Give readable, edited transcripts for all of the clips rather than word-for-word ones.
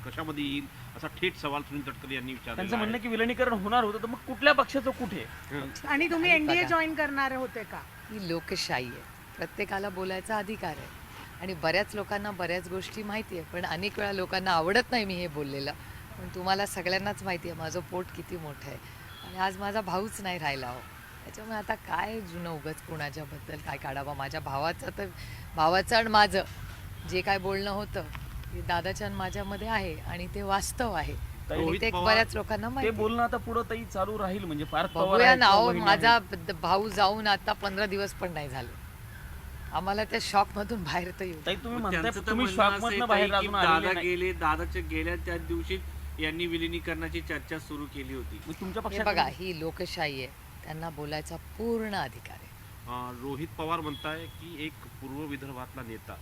कशामध्ये येईल असा थेट सवाल सुनील तटकरे यांनी त्यांचं विचारलेला म्हणणं आहे. की विलिनीकरण होणार होतं, तर मग कुठल्या पक्षाचं कुठे? आणि तुम्ही एनडीए जॉईन करणार होते का? ही लोकशाही आहे, प्रत्येकाला बोलायचा अधिकार आहे आणि बऱ्याच लोकांना बऱ्याच गोष्टी माहिती आहे, पण अनेक वेळा लोकांना आवडत नाही मी हे बोललेलं. पण तुम्हाला सगळ्यांनाच माहिती आहे माझं पोट किती मोठं आहे आणि आज माझा भाऊच नाही राहिला हो. त्याच्यामुळे आता काय जुनं उगाच कुणाच्याबद्दल काय काढावं. माझ्या भावाचं आणि माझं जे काय बोलणं होतं ते दादाच्या आणि माझ्यामध्ये आहे आणि ते वास्तव आहे आणि रोहित ते पवार- बऱ्याच लोकांना ते माहिती आहे. बोलणं आता पुढं ताई चालू राहील म्हणजे पार्थ पवार बघूया आहेत ना किंवा अहो, वहिनी माझा आहेत. भाऊ जाऊन आता 15 दिवस पण नाही झाले. आम्हाला त्या शॉक मधून बाहेर तर येऊ. ताई तुम्ही त्यांचं म्हणताय तर तुम्ही म्हणणं शॉक असं मधनं आहे बाहेर की अजून आलेले दादा नाही. गेले, दादाच्या गेल्या त्याच दिवशी यांनी विलिनीकरणाची चर्चा सुरू केली होती. मग तुमच्या हे पक्षात बघा ही लोकशाही आहे, त्यांना बोलायचा पूर्ण अधिकार आहे. रोहित पवार म्हणताय की एक पूर्व विदर्भातला नेता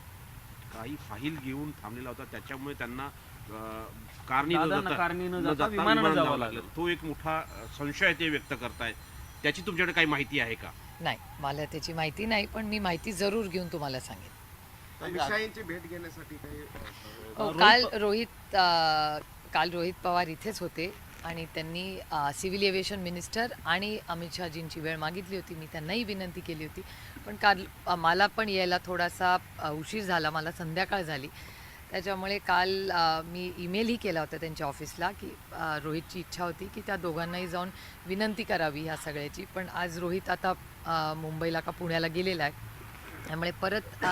काही फाईल घेऊन थांबलेला होता, त्याच्यामुळे त्यांना कारणी न दादांना जाता- कारणी न न जाता जाता विमानानं विमानानं जावं जावं लागलं. लागलं. तो एक मोठा संशय ते व्यक्त करतायत. त्याची तुमच्याकडे काही माहिती आहे का? नाही मला त्याची माहिती नाही, पण मी माहिती जरूर घेऊन तुम्हाला सांगेन. अमित भेट घेण्यासाठी काही काल रोहित पवार इथेच होते आणि त्यांनी सिव्हिल एव्हिएशन मिनिस्टर आणि अमित शहाजींची वेळ मागितली होती. मी त्यांनाही विनंती केली होती, पण काल मला पण यायला थोडासा उशीर झाला, मला संध्याकाळ झाली. त्याच्यामुळे काल मी ईमेलही केला होता त्यांच्या ऑफिसला की रोहितची इच्छा होती की त्या दोघांनाही जाऊन विनंती करावी ह्या सगळ्याची. पण आज रोहित आता मुंबईला का पुण्याला गेलेला आहे, त्यामुळे परत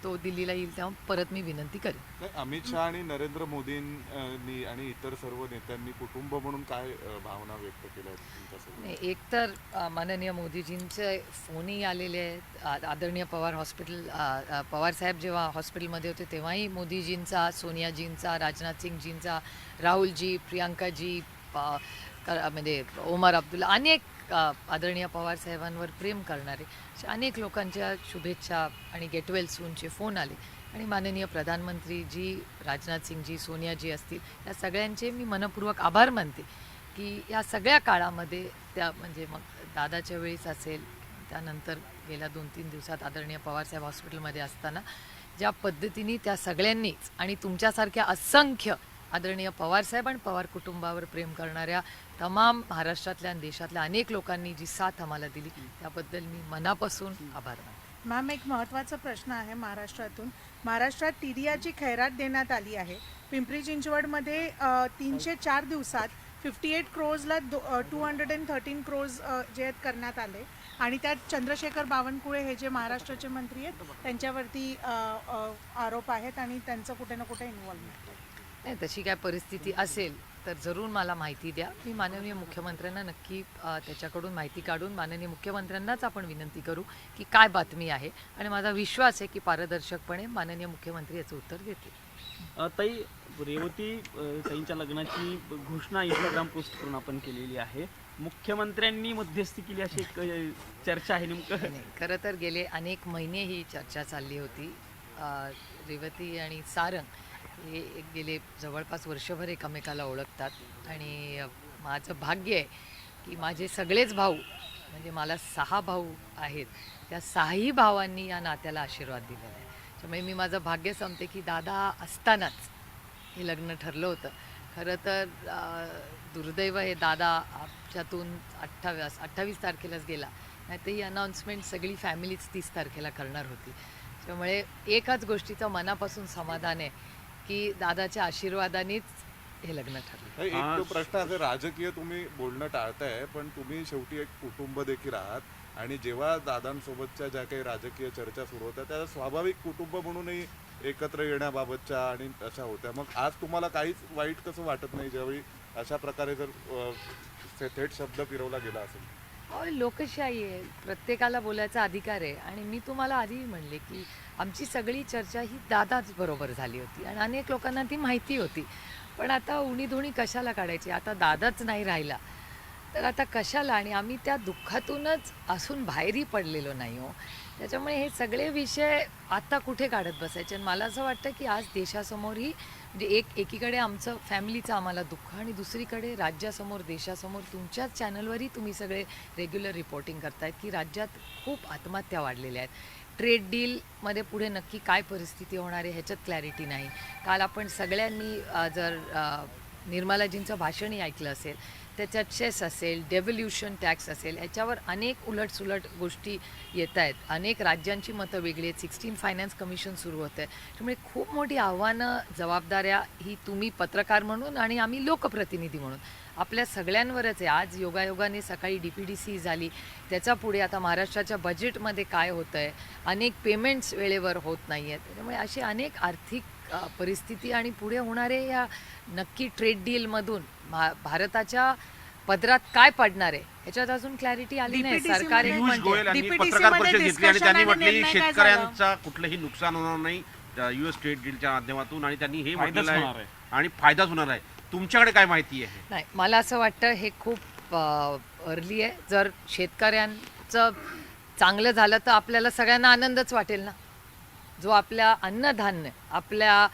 तो दिल्लीला येईल तेव्हा परत मी विनंती करेन. अमित शहा आणि नरेंद्र मोदींनी आणि इतर सर्व नेत्यांनी कुटुंब म्हणून काय भावना व्यक्त केल्या आहेत तुमच्यासोबत? नाही, एकतर माननीय मोदीजींचे फोनही आलेले आहेत. आदरणीय पवार साहेब जेव्हा हॉस्पिटलमध्ये होते तेव्हाही मोदीजींचा, सोनियाजींचा, राजनाथ सिंगजींचा, राहुलजी, प्रियांकाजी, म्हणजे ओमर अब्दुल्ला, अनेक आदरणीय पवार साहेबांवर प्रेम करणारे अशा अनेक लोकांच्या शुभेच्छा आणि गेट वेल सूनचे फोन आले आणि माननीय प्रधानमंत्रीजी, राजनाथ सिंगजी, सोनियाजी असतील, या सगळ्यांचे मी मनपूर्वक आभार मानते की या सगळ्या काळामध्ये त्या म्हणजे मग दादाच्या वेळीच असेल, त्यानंतर गेल्या 2-3 दिवसात आदरणीय पवारसाहेब हॉस्पिटलमध्ये असताना ज्या पद्धतीने त्या सगळ्यांनीच आणि तुमच्यासारख्या असंख्य आदरणीय पवारसाहेब आणि पवार कुटुंबावर प्रेम करणाऱ्या तमाम महाराष्ट्रातल्या आणि देशातल्या अनेक लोकांनी जी साथ आम्हाला दिली त्याबद्दल मी मनापासून आभार मानते. मॅम, एक महत्त्वाचा प्रश्न आहे महाराष्ट्रातून. महाराष्ट्रात टीडीआरची खैरात देण्यात आली आहे. पिंपरी चिंचवडमध्ये 304 दिवसात 58 क्रोजला 213 क्रोज जे आहेत करण्यात आले आणि त्यात चंद्रशेखर बावनकुळे हे जे महाराष्ट्राचे मंत्री आहेत त्यांच्यावरती आरोप आहेत आणि त्यांचं कुठे ना कुठे इन्व्हॉल्वमेंट आहे. नाही, तशी काय परिस्थिती असेल तर जरूर मला माहिती द्या. मी माननीय मुख्यमंत्र्यांना नक्की त्याच्याकडून माहिती काढून माननीय मुख्यमंत्र्यांनाच आपण विनंती करू की काय बातमी आहे आणि माझा विश्वास आहे की पारदर्शकपणे माननीय मुख्यमंत्री याचं उत्तर देतील. ताई, रेवती ताईंच्या लग्नाची घोषणा इंस्टाग्राम पोस्ट करून आपण केलेली आहे. मुख्यमंत्र्यांनी मध्यस्थी केली अशी एक चर्चा आहे. नेमकं नाही, खरं तर गेले अनेक महिने ही चर्चा चालली होती. रेवती आणि सारंग हे गेले जवळपास वर्षभर एकमेकाला ओळखतात आणि माझं भाग्य आहे की माझे सगळेच भाऊ, म्हणजे मला 6 भाऊ आहेत, त्या 6ही भावांनी या नात्याला आशीर्वाद दिलेला आहे. त्यामुळे मी माझं भाग्य समते की दादा असतानाच हे लग्न ठरलं होतं. खरं तर दुर्दैव हे दादा आमच्यातून 28 तारखेलाच गेला, नाही तर ही अनाऊन्समेंट सगळी फॅमिलीच 30 तारखेला करणार होती. त्यामुळे एकाच गोष्टीचं मनापासून समाधान आहे की दादाच्या आशीर्वादानेच हे लग्न ठरलं. एक तो प्रश्न असे राजकीय तुम्ही बोलणं टाळताय, पण तुम्ही शेवटी एक कुटुंब देखील आहात आणि जेव्हा दादांसोबतच्या ज्या काही राजकीय चर्चा सुरू होत्या त्या स्वाभाविक कुटुंब म्हणूनही एकत्र येण्याबाबतच्या आणि अशा होत्या. मग आज तुम्हाला काहीच वाईट कसं वाटत नाही ज्यावेळी अशा प्रकारे जर थेट शब्द फिरवला गेला असेल? लोकशाही आहे, प्रत्येकाला बोलायचा अधिकार आहे आणि मी तुम्हाला आधीही म्हणले की आमची सगळी चर्चा ही दादाच बरोबर झाली होती आणि अनेक लोकांना ती माहिती होती. पण आता उणीधुणी कशाला काढायची? आता दादाच नाही राहिला तर आता कशाला? आणि आम्ही त्या दुःखातूनच असून बाहेरही पडलेलो नाही हो. त्याच्यामुळे हे सगळे विषय आता कुठे काढत बसायचे. आणि मला असं वाटतं की आज देशासमोरही म्हणजे एकीकडे आमचं फॅमिलीचं आम्हाला दुःख आणि दुसरीकडे राज्यासमोर, देशासमोर तुमच्याच चॅनलवरही तुम्ही सगळे रेग्युलर रिपोर्टिंग करतायत की राज्यात खूप आत्महत्या वाढलेल्या आहेत. ट्रेड डीलमध्ये पुढे नक्की काय परिस्थिती होणार आहे ह्याच्यात क्लॅरिटी नाही. काल आपण सगळ्यांनी जर निर्मलाजींचं भाषणही ऐकलं असेल, त्याच्यात सेस असेल, डेव्होल्युशन टॅक्स असेल, याच्यावर अनेक उलटसुलट गोष्टी येत आहेत. अनेक राज्यांची मतं वेगळी आहेत. 16 फायनान्स कमिशन सुरू होतं आहे. त्यामुळे खूप मोठी आव्हानं, जबाबदाऱ्या ही तुम्ही पत्रकार म्हणून आणि आम्ही लोकप्रतिनिधी म्हणून आपल्या सगळ्यांवरच आहे. आज योगायोगाने सकाळी DPDC झाली, त्याचा पुढे आता महाराष्ट्राच्या बजेटमध्ये काय होतं आहे, अनेक पेमेंट्स वेळेवर होत नाही आहेत. त्याच्यामुळे असे अनेक आर्थिक परिस्थिती आणि पुढे होणारे या नक्की ट्रेड डीलमधून भारताच्या पदरात काय पडणार आहे ह्याच्यात अजून क्लॅरिटी आली नाही. DPTC सरकार एक मध्ये- पियुष म्हणते गोयल यांनी DPTC पत्रकार मध्ये परिषद घेतली आणि discussion त्यांनी आणि म्हटले निर्णय काय शेतकऱ्यांचा कुठलंही नुकसान होणार नाही US ट्रेड डीलच्या माध्यमातून, आणि त्यांनी हे फायदाच म्हटलेलं होणार आहे आहे. आणि फायदाच होणार आहे. तुमच्याकडे काय माहिती आहे? नाही, मला असं वाटतं हे खूप अर्ली आहे. जर शेतकऱ्यांचं चांगलं झालं तर आपल्याला सगळ्यांना आनंदच वाटेल ना. जो आपल्या अन्नधान्य, आपल्या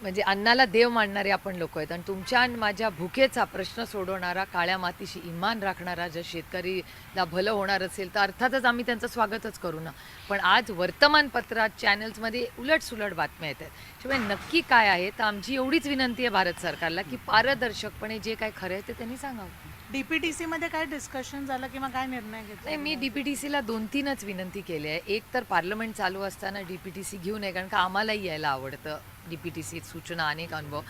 म्हणजे अन्नाला देव मानणारे आपण लोक आहेत, आणि तुमच्या आणि माझ्या भुकेचा प्रश्न सोडवणारा, काळ्या मातीशी इमान राखणारा जर शेतकरीला भलं होणार असेल तर अर्थातच आम्ही त्यांचं स्वागतच करू ना. पण आज वर्तमानपत्रात, चॅनल्समध्ये उलटसुलट बातम्या येत आहेत. त्यामुळे नक्की काय आहे तर आमची एवढीच विनंती आहे भारत सरकारला की पारदर्शकपणे जे काय खरं आहे ते त्यांनी सांगावं. DPTC मध्ये काय डिस्कशन झालं किंवा काय निर्णय घेतला? नाही, मी DPTCला 2-3च विनंती केली आहे. एक तर पार्लमेंट चालू असताना DPTC घेऊ नये, कारण का आम्हालाही यायला आवडतं DPTC सूचना, अनेक अनुभव.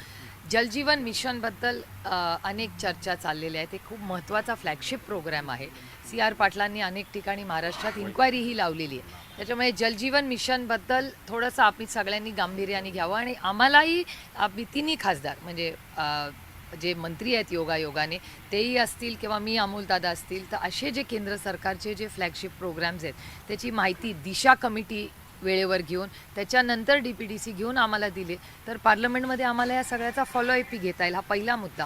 जलजीवन मिशनबद्दल अनेक चर्चा चाललेल्या आहेत. एक खूप महत्त्वाचा फ्लॅगशिप प्रोग्राम आहे. CR पाटलांनी अनेक ठिकाणी महाराष्ट्रात इन्क्वायरीही लावलेली आहे. त्याच्यामुळे जलजीवन मिशनबद्दल थोडंसं आम्ही सगळ्यांनी गांभीर्याने घ्यावं, आणि आम्हालाही आम्ही तिन्ही खासदार म्हणजे जे मंत्री आहेत योगायोगाने तेही असतील किंवा मी अमोलदादा असतील, तर असे जे केंद्र सरकारचे जे फ्लॅगशिप प्रोग्राम्स आहेत त्याची माहिती दिशा कमिटी वेळेवर घेऊन त्याच्यानंतर DPTC घेऊन आम्हाला दिले तर पार्लमेंटमध्ये आम्हाला या सगळ्याचा फॉलोअप घेता येईल. हा पहिला मुद्दा.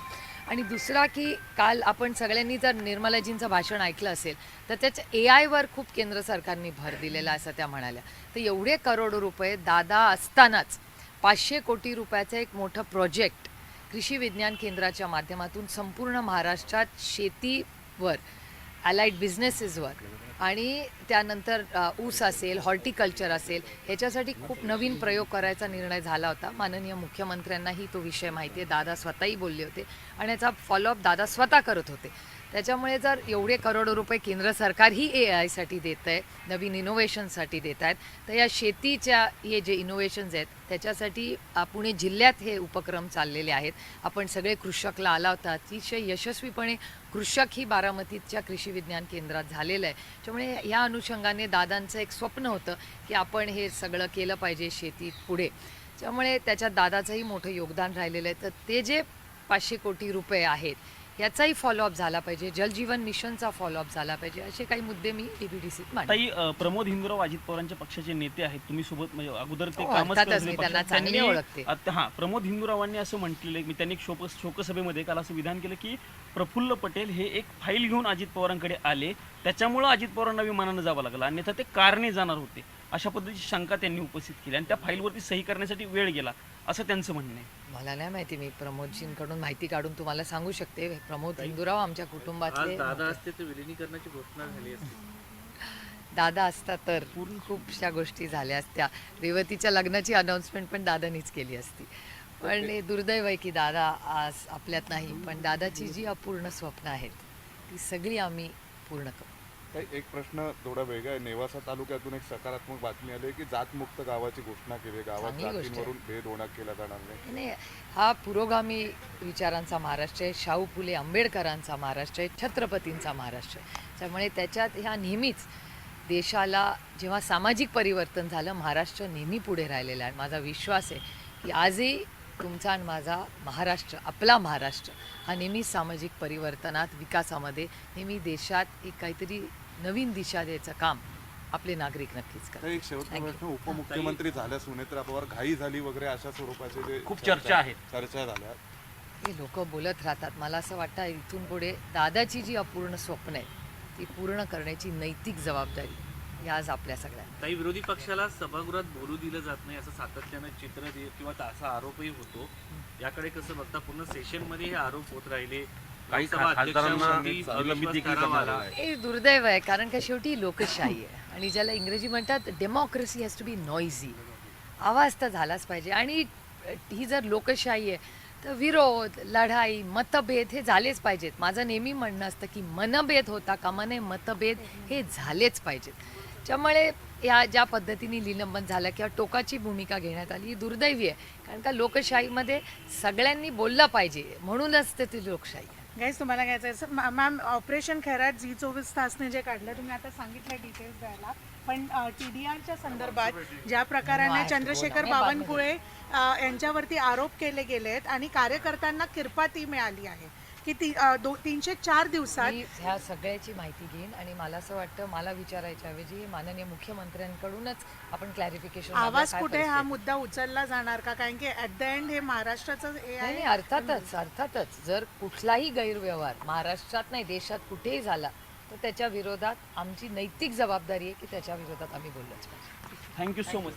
आणि दुसरा की काल आपण सगळ्यांनी जर निर्मलाजींचं भाषण ऐकलं असेल तर त्याच्या AI वर खूप केंद्र सरकारने भर दिलेला असं त्या म्हणाल्या. तर एवढे करोडो रुपये दादा असतानाच 500 कोटी रुपयाचं एक मोठं प्रोजेक्ट कृषी विज्ञान केंद्राच्या माध्यमातून संपूर्ण महाराष्ट्रात शेतीवर, अलाइड बिझनेसेसवर आणि त्यानंतर ऊस असेल, हॉर्टिकल्चर असेल, ह्याच्यासाठी खूप नवीन प्रयोग करायचा निर्णय झाला होता. माननीय मुख्यमंत्र्यांनाही तो विषय माहिती आहे. दादा स्वतःही बोलले होते आणि याचा फॉलोअप दादा स्वतः करत होते. त्याच्यामुळे जर एवढे करोडो रुपये केंद्र सरकारही AI साठी देत आहे, नवीन इनोव्हेशनसाठी देत आहेत, तर या शेतीच्या हे जे इनोव्हेशन्स आहेत त्याच्यासाठी पुणे जिल्ह्यात हे उपक्रम चाललेले आहेत. आपण सगळे कृषकला आला होता. अतिशय यशस्वीपणे कृषक ही बारामतीच्या कृषी विज्ञान केंद्रात झालेलं आहे. त्यामुळे या अनुषंगाने दादांचं एक स्वप्न होतं की आपण हे सगळं केलं पाहिजे शेतीत पुढे. त्यामुळे त्याच्यात दादाचंही मोठं योगदान राहिलेलं आहे. तर ते जे 500 कोटी रुपये आहेत याचाही फॉलोअप झाला पाहिजे, जलजीवन मिशनचा फॉलोअप झाला पाहिजे, असे काही मुद्दे मी DPTCत मांडले. ताई, प्रमोद हिंदुराव अजित पवारांच्या पक्षाचे नेते आहेत, तुम्ही सोबत म्हणजे अगोदर ते हो, कामच अर्थातच करत मी पक्षात. त्यांना चांगले ओळखते. हां, प्रमोद हिंदुरावांनी असं म्हटलेलं आहे, मी त्यांनी एक शोकसभेमध्ये काल असं विधान केलं की प्रफुल्ल पटेल हे एक फाईल घेऊन अजित पवारांकडे आले, त्याच्यामुळं अजित पवारांना विमानानं जावं लागलं, अन्यथा ते कारने जाणार होते, अशा पद्धतीची शंका त्यांनी उपस्थित केली आणि त्या फाईलवरती सही करण्यासाठी वेळ गेला असं त्यांचं म्हणणं आहे. मला नाही माहिती, मी प्रमोदजींकडून माहिती काढून तुम्हाला सांगू शकते. प्रमोद हिंदुराव आमच्या आज कुटुंबातले दादा असते तर विलिनीकरणाची घोषणा झाली असती. दादा असता तर खूपशा गोष्टी झाल्या असत्या. रेवतीच्या लग्नाची अनाऊन्समेंट पण दादानीच केली असती. पण हे दुर्दैव आहे की दादा आज आपल्यात नाही, पण दादाची जी अपूर्ण स्वप्न आहेत ती सगळी आम्ही पूर्ण करू. एक प्रश्न थोडा वेगळा आहे. नेवासा तालुक्यातून एक सकारात्मक बातमी आली की जातमुक्त गावाची घोषणा केली. गावात चांगली गोष्ट आहे. जातींवरून भेद केला जाणार नाही. नाही, हा पुरोगामी विचारांचा महाराष्ट्र आहे, शाहू फुले आंबेडकरांचा महाराष्ट्र आहे, छत्रपतींचा महाराष्ट्र आहे. त्यामुळे त्याच्यात ह्या नेहमीच देशाला जेव्हा सामाजिक परिवर्तन झालं, महाराष्ट्र नेहमी पुढे राहिलेला आहे. माझा विश्वास आहे की आजही तुमचा आणि माझा महाराष्ट्र, आपला महाराष्ट्र हा नेहमी सामाजिक परिवर्तनात, विकासामध्ये नेहमी देशात एक काहीतरी नवीन दिशा द्यायचं काम आपले नागरिक नक्कीच करतात. एक शेवटचा प्रश्न, उपमुख्यमंत्री झाल्या सुनेत्रा पवार, घाई झाली वगैरे अशा स्वरूपाचे जे खूप चर्चा आहेत. चर्चा झाल्या. हे लोक बोलत राहतात. मला असं वाटतं इथून पुढे दादाची जी अपूर्ण स्वप्न आहे ती पूर्ण करण्याची नैतिक जबाबदारी ही आज आपल्या सगळ्यांना. काही विरोधी पक्षाला सभागृहात बोलू दिलं जात नाही असं सातत्यानं चित्र किंवा असा आरोपही होतो. याकडे कसं बघता? पूर्ण सेशनमध्ये हे आरोप होत राहिले, काही लोकसभा खासदारांना अध्यक्षांवरती निलंबित देखील अविश्वास करण्यात ठराव आलेला आहे. हे दुर्दैव आहे, कारण का शेवटी लोकशाही आहे आणि ज्याला इंग्रजी म्हणतात डेमोक्रेसी हॅज टू बी नॉइझी. आवाज तर झालाच पाहिजे आणि ही जर लोकशाही आहे तर विरोध, लढाई, मतभेद हे झालेच पाहिजेत. माझं नेहमी म्हणणं असतं की मनभेद होता कामा नये, मतभेद हे झालेच पाहिजेत. त्यामुळे या ज्या पद्धतीने निलंबन झालं किंवा टोकाची भूमिका घेण्यात आली ही दुर्दैवी आहे, कारण का लोकशाहीमध्ये सगळ्यांनी बोललं पाहिजे, म्हणूनच ते ती लोकशाही आहे. गाईज तुम्हाला घ्यायचं आहे सर मॅम ऑपरेशन खैरात झी 24 तासने जे काढलं तुम्ही आता सांगितलं डिटेल्स द्यायला, पण TDRच्या संदर्भात ज्या प्रकाराने चंद्रशेखर बावनकुळे यांच्यावरती आरोप केले गेले आहेत आणि कार्यकर्त्यांना किरपाती मिळाली आहे की 304 दिवसात मी ह्या सगळ्याची माहिती घेईन आणि मला असं वाटतं, मला विचारायच्या ऐवजी माननीय मुख्यमंत्र्यांकडूनच आपण क्लॅरिफिकेशन आवाज कुठे हा मुद्दा उचलला जाणार का? कारण की ॲट द एंड हे महाराष्ट्राचं हे नाही आहे. अर्थातच जर कुठलाही गैरव्यवहार महाराष्ट्रात नाही देशात कुठेही झाला तर त्याच्या विरोधात आमची नैतिक जबाबदारी आहे की त्याच्या विरोधात आम्ही बोललोच पाहिजे. Thank you so much.